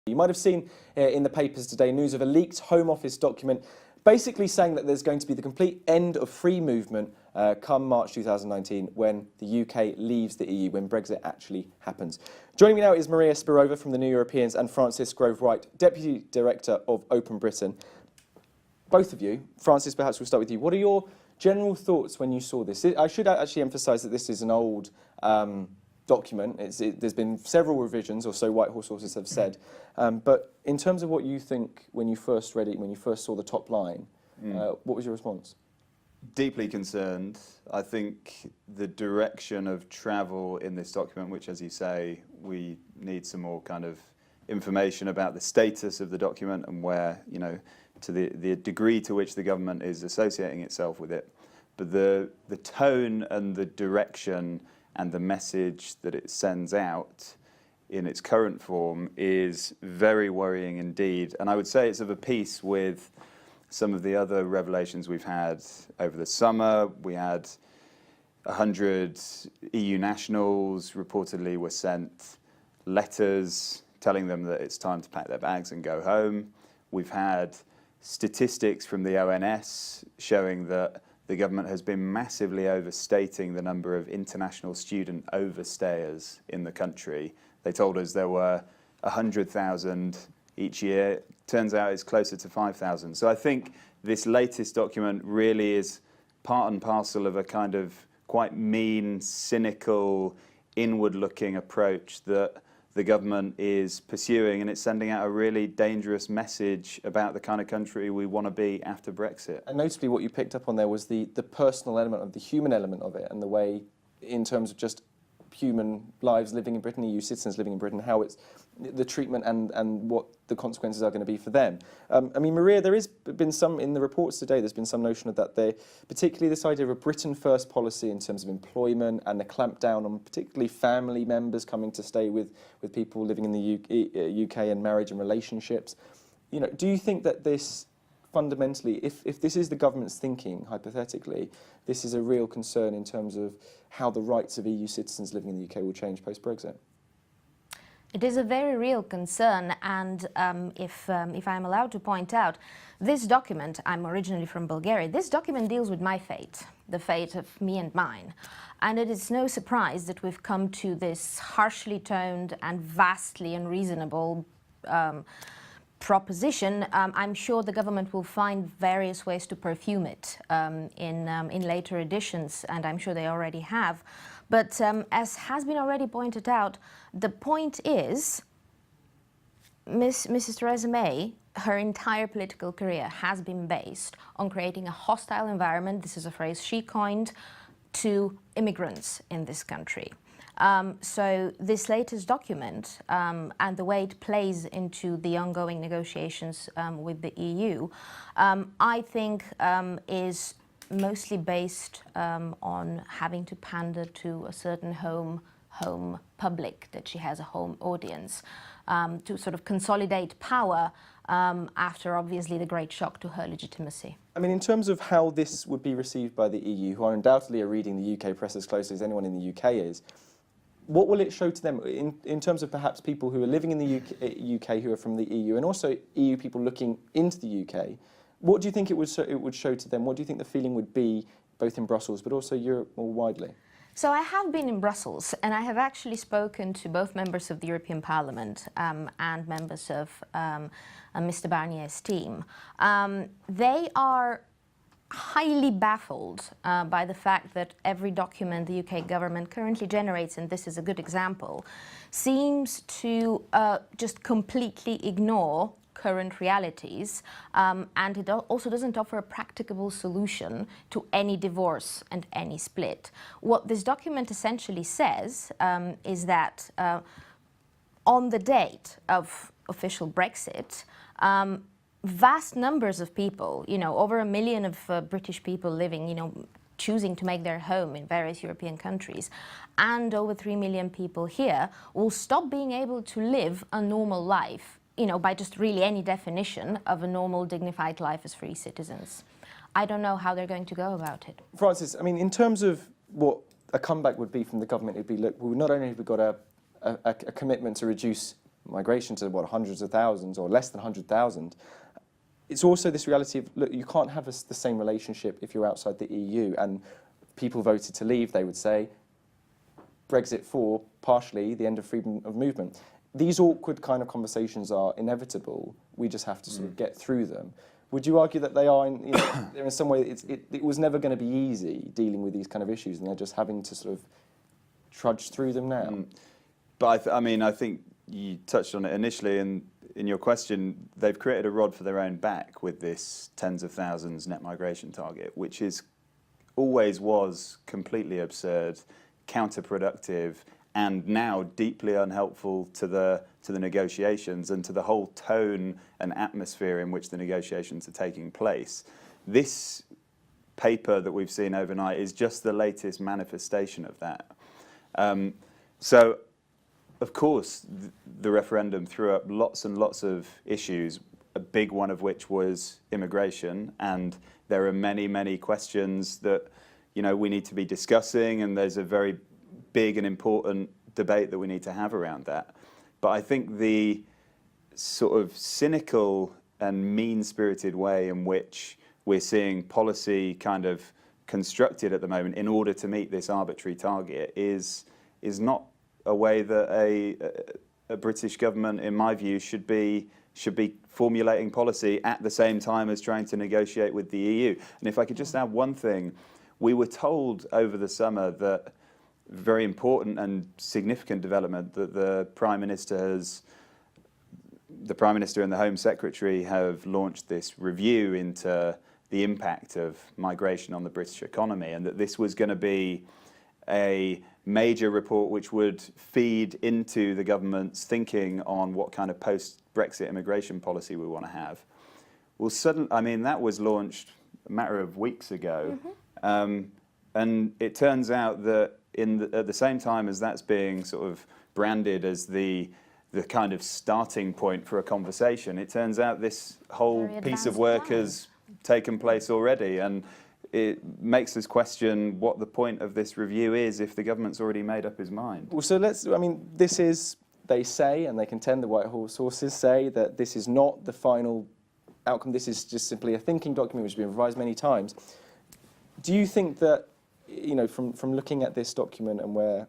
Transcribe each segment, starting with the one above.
You might have seen in the papers today news of a leaked Home Office document basically saying that there's going to be the complete end of free movement come March 2019 when the UK leaves the EU, when Brexit actually happens. Joining me now is Maria Spirova from the New Europeans and Francis Grove-Wright, Deputy Director of Open Britain. Both of you, Francis, perhaps we'll start with you. What are your general thoughts when you saw this? I should actually emphasise that this is an old document. There's been several revisions, or so Whitehall sources have said. But in terms of what you think when you first read it, when you first saw the top line, what was your response? Deeply concerned. I think the direction of travel in this document, which, as you say, we need some more kind of information about the status of the document and where, you know, to the degree to which the government is associating itself with it. But the tone and the direction and the message that it sends out in its current form is very worrying indeed. And I would say it's of a piece with some of the other revelations we've had over the summer. We had 100 EU nationals reportedly were sent letters telling them that it's time to pack their bags and go home. We've had statistics from the ONS showing that the government has been massively overstating the number of international student overstayers in the country. They told us there were 100,000 each year. Turns out it's closer to 5,000. So I think this latest document really is part and parcel of a kind of quite mean, cynical, inward-looking approach that the government is pursuing, and it's sending out a really dangerous message about the kind of country we want to be after Brexit. And notably what you picked up on there was the personal element of the human element of it, and the way, in terms of just human lives living in Britain, EU citizens living in Britain, how it's the treatment and what the consequences are going to be for them. I mean, Maria, there has been some, in the reports today, there's been some notion of that particularly this idea of a Britain First policy in terms of employment and the clampdown on particularly family members coming to stay with people living in the UK and marriage and relationships. You know, do you think that this fundamentally, if this is the government's thinking, hypothetically, this is a real concern in terms of how the rights of EU citizens living in the UK will change post-Brexit? It is a very real concern, and if I'm allowed to point out, this document, I'm originally from Bulgaria, this document deals with my fate, the fate of me and mine. And it is no surprise that we've come to this harshly toned and vastly unreasonable proposition. I'm sure the government will find various ways to perfume it in later editions, and I'm sure they already have. But as has been already pointed out, the point is Mrs. Theresa May, her entire political career has been based on creating a hostile environment, this is a phrase she coined, to immigrants in this country. So this latest document and the way it plays into the ongoing negotiations with the EU, I think is mostly based on having to pander to a certain home public, that she has a home audience, to sort of consolidate power after obviously the great shock to her legitimacy. I mean, in terms of how this would be received by the EU, who are undoubtedly reading the UK press as closely as anyone in the UK is, what will it show to them in terms of perhaps people who are living in the UK who are from the EU, and also EU people looking into the UK? What do you think it would show to them? What do you think the feeling would be, both in Brussels but also Europe more widely? So I have been in Brussels, and I have actually spoken to both members of the European Parliament and members of Mr. Barnier's team. They are highly baffled by the fact that every document the UK government currently generates, and this is a good example, seems to just completely ignore current realities, and it also doesn't offer a practicable solution to any divorce and any split. What this document essentially says is that on the date of official Brexit, vast numbers of people, you know, over 1 million of British people living, you know, choosing to make their home in various European countries, and over 3 million people here will stop being able to live a normal life, you know, by just really any definition of a normal, dignified life as free citizens. I don't know how they're going to go about it. Francis, I mean, in terms of what a comeback would be from the government, it'd be, look, not only have we got a commitment to reduce migration to what, hundreds of thousands or less than 100,000. It's also this reality of, look, you can't have the same relationship if you're outside the EU, and people voted to leave, they would say. Brexit for, partially, the end of freedom of movement. These awkward kind of conversations are inevitable. We just have to sort of get through them. Would you argue that they are, they're in some way, it was never going to be easy dealing with these kind of issues, and they're just having to sort of trudge through them now? But I think you touched on it initially in your question. They've created a rod for their own back with this tens of thousands net migration target, which always was completely absurd, counterproductive, and now deeply unhelpful to the negotiations and to the whole tone and atmosphere in which the negotiations are taking place. This paper that we've seen overnight is just the latest manifestation of that. So, of course, the referendum threw up lots and lots of issues, a big one of which was immigration, and there are many, many questions that we need to be discussing, and there's a very big and important debate that we need to have around that. But I think the sort of cynical and mean-spirited way in which we're seeing policy kind of constructed at the moment in order to meet this arbitrary target is not a way that a British government, in my view, should be formulating policy at the same time as trying to negotiate with the EU. And if I could just add one thing, we were told over the summer that very important and significant development that the Prime Minister and the Home Secretary have launched this review into the impact of migration on the British economy, and that this was going to be a major report which would feed into the government's thinking on what kind of post-Brexit immigration policy we want to have. Well, that was launched a matter of weeks ago, and it turns out that at the same time as that's being sort of branded as the kind of starting point for a conversation, it turns out this whole piece of work has taken place already, and it makes us question what the point of this review is if the government's already made up his mind. Well, so this is, they say, and they contend, the Whitehall sources say, that this is not the final outcome. This is just simply a thinking document which has been revised many times. Do you think that, from looking at this document and where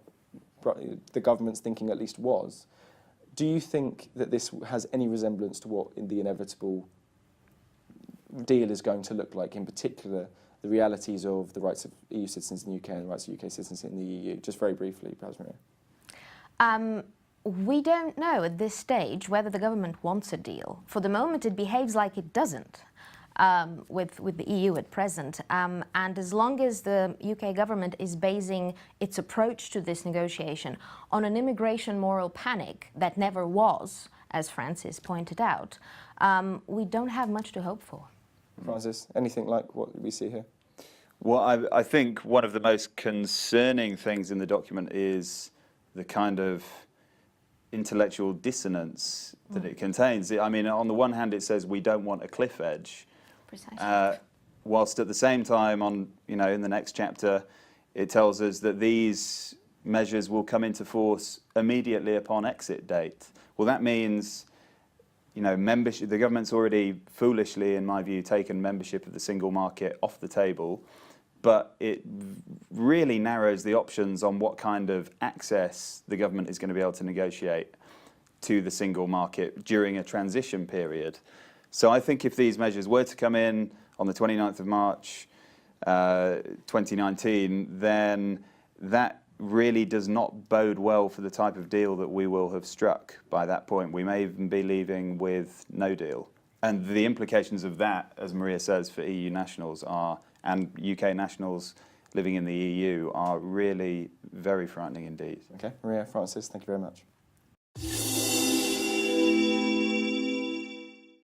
the government's thinking at least was, do you think that this has any resemblance to what the inevitable deal is going to look like, in particular the realities of the rights of EU citizens in the UK and the rights of UK citizens in the EU? Just very briefly, perhaps, Maria. We don't know at this stage whether the government wants a deal. For the moment, it behaves like it doesn't. With the EU at present. And as long as the UK government is basing its approach to this negotiation on an immigration moral panic that never was, as Francis pointed out, we don't have much to hope for. Francis, anything like what we see here? Well, I think one of the most concerning things in the document is the kind of intellectual dissonance that it contains. On the one hand, it says we don't want a cliff edge. Whilst at the same time, in the next chapter, it tells us that these measures will come into force immediately upon exit date. Well, that means, membership. The government's already foolishly, in my view, taken membership of the single market off the table, but it really narrows the options on what kind of access the government is going to be able to negotiate to the single market during a transition period. So I think if these measures were to come in on the 29th of March 2019, then that really does not bode well for the type of deal that we will have struck by that point. We may even be leaving with no deal. And the implications of that, as Maria says, for EU nationals and UK nationals living in the EU are really very frightening indeed. Okay, Maria, Francis, thank you very much.